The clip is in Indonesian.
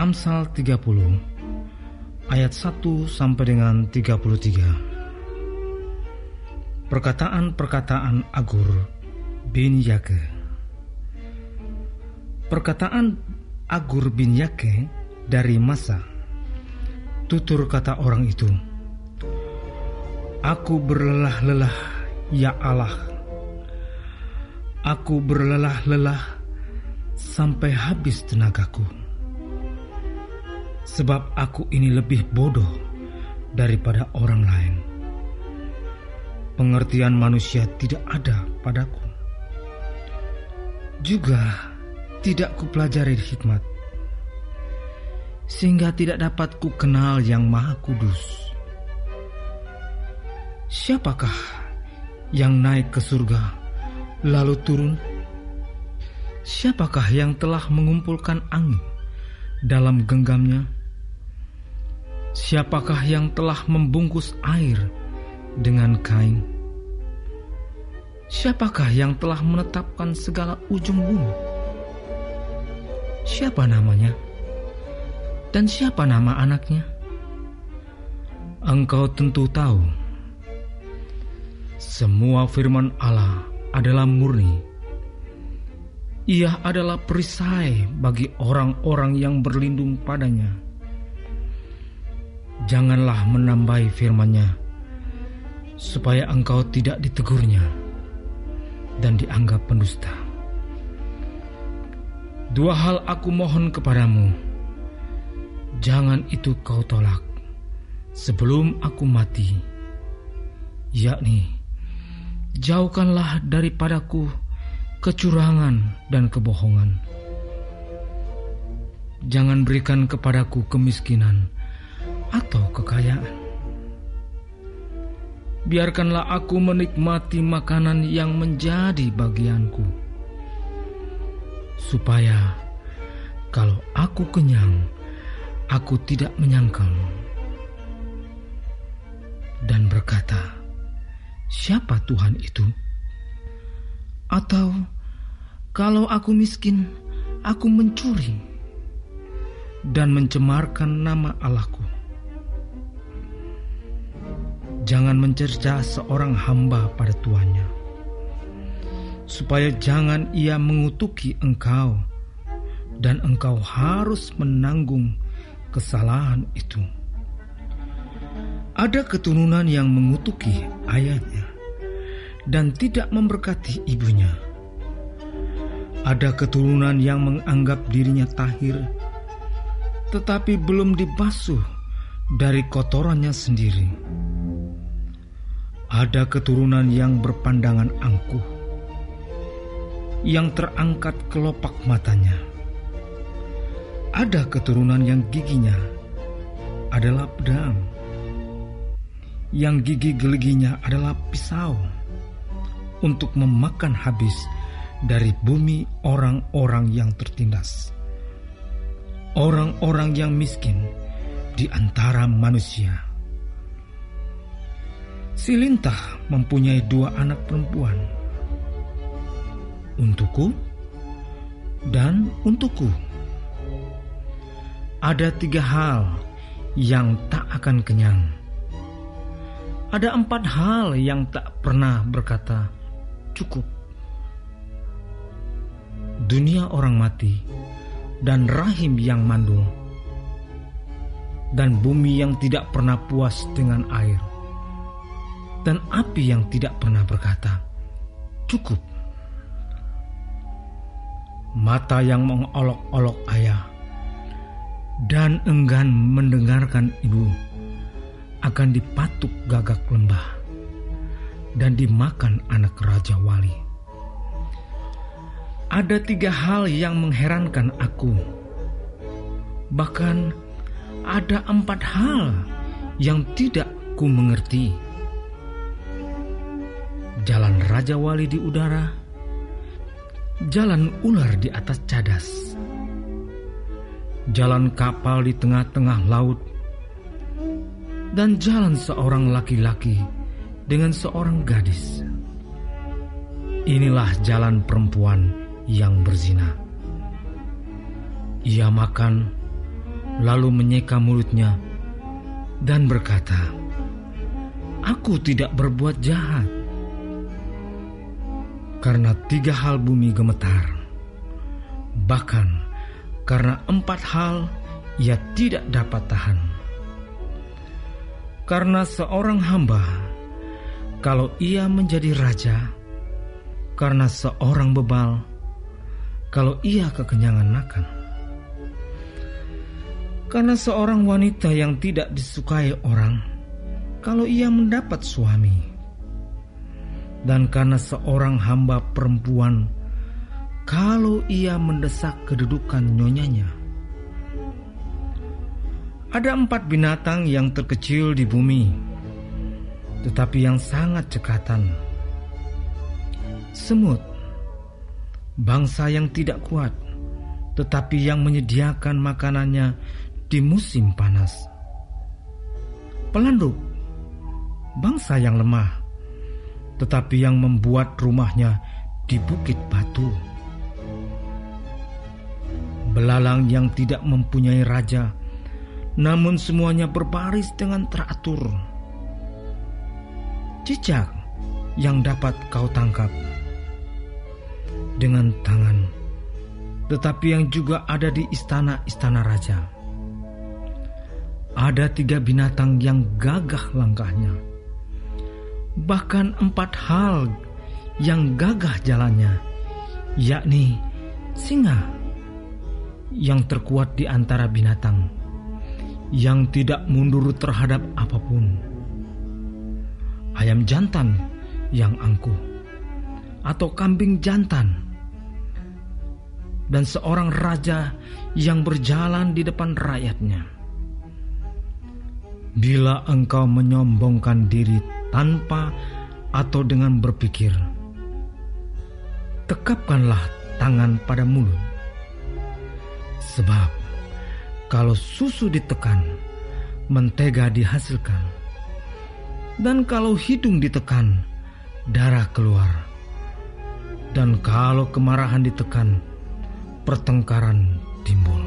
Amsal 30 ayat 1 sampai dengan 33. Perkataan-perkataan Agur bin Yake. Perkataan Agur bin Yake dari Masa. Tutur kata orang itu, "Aku berlelah-lelah, ya Allah. Aku berlelah-lelah sampai habis tenagaku. Sebab aku ini lebih bodoh daripada orang lain. Pengertian manusia tidak ada padaku. Juga tidak kupelajari hikmat, sehingga tidak dapat ku kenal yang Maha Kudus. Siapakah yang naik ke surga lalu turun? Siapakah yang telah mengumpulkan angin dalam genggamnya? Siapakah yang telah membungkus air dengan kain? Siapakah yang telah menetapkan segala ujung bumi? Siapa namanya? Dan siapa nama anaknya? Engkau tentu tahu. Semua firman Allah adalah murni. Ia adalah perisai bagi orang-orang yang berlindung padanya. Janganlah menambahi firman-Nya, supaya engkau tidak ditegurnya dan dianggap pendusta. Dua hal aku mohon kepadamu, jangan itu kau tolak sebelum aku mati, yakni jauhkanlah daripadaku kecurangan dan kebohongan. Jangan berikan kepadaku kemiskinan atau kekayaan. Biarkanlah aku menikmati makanan yang menjadi bagianku, supaya kalau aku kenyang, aku tidak menyangkal dan berkata, siapa Tuhan itu? Atau kalau aku miskin, aku mencuri dan mencemarkan nama Allahku. Jangan mencerca seorang hamba pada tuannya, supaya jangan ia mengutuki engkau dan engkau harus menanggung kesalahan itu. Ada keturunan yang mengutuki ayahnya dan tidak memberkati ibunya. Ada keturunan yang menganggap dirinya tahir, tetapi belum dibasuh dari kotorannya sendiri. Ada keturunan yang berpandangan angkuh, yang terangkat kelopak matanya. Ada keturunan yang giginya adalah pedang, yang gigi geliginya adalah pisau, untuk memakan habis dari bumi orang-orang yang tertindas, orang-orang yang miskin di antara manusia. Si lintah mempunyai 2 anak perempuan, untukku dan untukku. Ada 3 hal yang tak akan kenyang. Ada 4 hal yang tak pernah berkata cukup. Dunia orang mati dan rahim yang mandul, dan bumi yang tidak pernah puas dengan air, dan api yang tidak pernah berkata cukup. Mata yang mengolok-olok ayah dan enggan mendengarkan ibu akan dipatuk gagak lembah dan dimakan anak raja wali. Ada 3 hal yang mengherankan aku, bahkan ada 4 hal yang tidak ku mengerti. Jalan raja wali di udara, jalan ular di atas cadas, jalan kapal di tengah-tengah laut, dan jalan seorang laki-laki dengan seorang gadis. Inilah jalan perempuan yang berzina. Ia makan, lalu menyeka mulutnya dan berkata, "Aku tidak berbuat jahat." Karena 3 hal bumi gemetar, bahkan karena 4 hal ia tidak dapat tahan. Karena seorang hamba, kalau ia menjadi raja, karena seorang bebal, kalau ia kekenyangan makan, karena seorang wanita yang tidak disukai orang, kalau ia mendapat suami, dan karena seorang hamba perempuan, kalau ia mendesak kedudukan nyonyanya. Ada 4 binatang yang terkecil di bumi, tetapi yang sangat cekatan. Semut, bangsa yang tidak kuat, tetapi yang menyediakan makanannya di musim panas. Pelanduk, bangsa yang lemah, tetapi yang membuat rumahnya di bukit batu. Belalang yang tidak mempunyai raja, namun semuanya berbaris dengan teratur. Cicak yang dapat kau tangkap dengan tangan, tetapi yang juga ada di istana-istana raja. Ada 3 binatang yang gagah langkahnya, bahkan 4 hal yang gagah jalannya, yakni singa yang terkuat di antara binatang, yang tidak mundur terhadap apapun, ayam jantan yang angkuh, atau kambing jantan, dan seorang raja yang berjalan di depan rakyatnya. Bila engkau menyombongkan diri tanpa atau dengan berpikir, tekapkanlah tangan pada mulut. Sebab kalau susu ditekan, mentega dihasilkan. Dan kalau hidung ditekan, darah keluar. Dan kalau kemarahan ditekan, pertengkaran timbul.